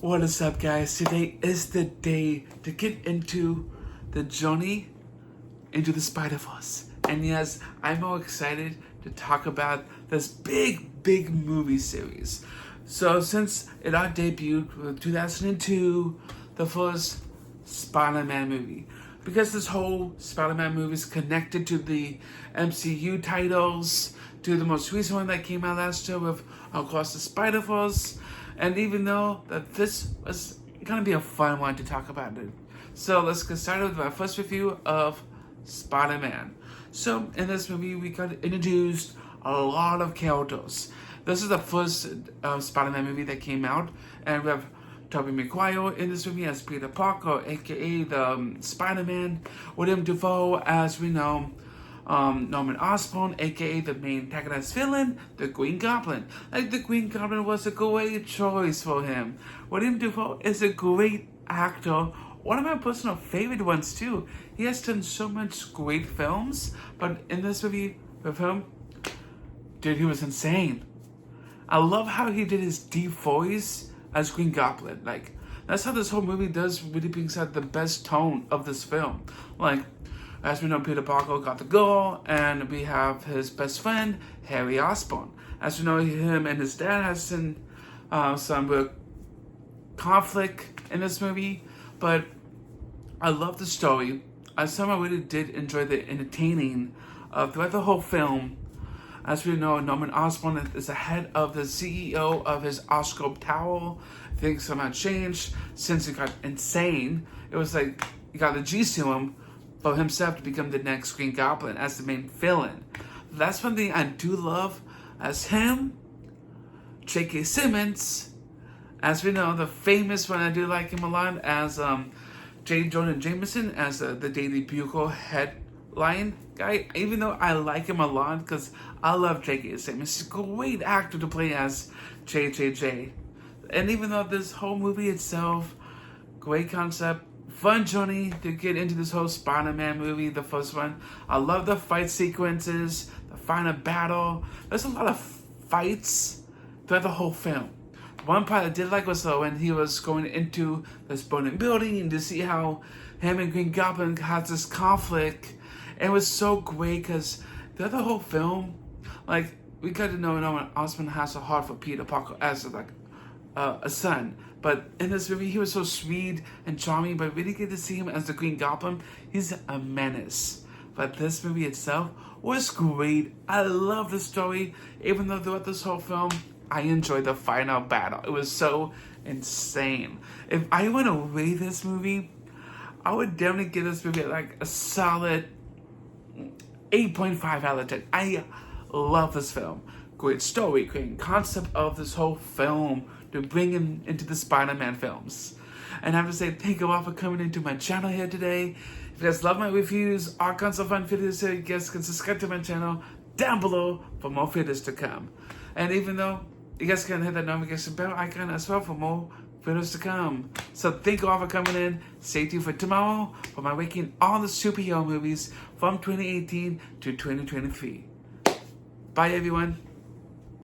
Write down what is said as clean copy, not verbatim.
What is up, guys? Today is the day to get into the journey into the Spider-Verse. And yes, I'm more excited to talk about this big movie series. So since it our debuted with 2002, the first Spider-Man movie. Because this whole Spider-Man movie is connected to the MCU titles, to the most recent one that came out last year with Across the Spider-Verse. And even though that this was gonna be a fun one to talk about it. So let's get started with my first review of Spider-Man. So in this movie we got introduced a lot of characters. This is the first Spider-Man movie that came out, and we have Tobey Maguire in this movie as Peter Parker, aka the Spider-Man. William Dafoe as we know, Norman Osborn, aka the main antagonist villain, the Green Goblin. Like, the Green Goblin was a great choice for him. William Dafoe is a great actor, one of my personal favorite ones too. He has done so much great films, but in this movie with him, dude, he was insane. I love how he did his deep voice as Green Goblin. Like, that's how this whole movie does really brings out the best tone of this film. Like, as we know, Peter Parker got the girl, and we have his best friend, Harry Osborn. As we know, him and his dad has some real conflict in this movie, but I love the story. I somehow really did enjoy the entertaining throughout the whole film. As we know, Norman Osborn is the head of the CEO of his Oscorp Tower. Things somehow changed since he got insane. It was like he got the G's to him for himself to become the next Green Goblin as the main villain. That's one thing I do love as him, J.K. Simmons, as we know, the famous one, I do like him a lot, as J. Jonah Jameson as the Daily Bugle headline guy. Even though I like him a lot because I love J.K. Simmons. He's a great actor to play as JJJ. And even though this whole movie itself, great concept, fun journey to get into this whole Spider-Man movie, the first one. I love the fight sequences, the final battle. There's a lot of fights throughout the whole film. One part I did like was when he was going into this burning building and to see how him and Green Goblin had this conflict. It was so great because throughout the whole film, like, we got to know Norman Osborn has a heart for Peter Parker as a son. But in this movie, he was so sweet and charming, but really get to see him as the Green Goblin. He's a menace. But this movie itself was great. I love the story, even though throughout this whole film, I enjoyed the final battle. It was so insane. If I want to rate this movie, I would definitely give this movie like a solid 8.5 out of 10. I love this film. Great story, great concept of this whole film to bring into the Spider-Man films. And I have to say thank you all for coming into my channel here today. If you guys love my reviews, all kinds of fun videos here, you guys can subscribe to my channel down below for more videos to come. And even though you guys can hit that notification bell icon as well for more videos to come. So thank you all for coming in. Stay tuned for tomorrow for my ranking all the superhero movies from 2018 to 2023. Bye everyone.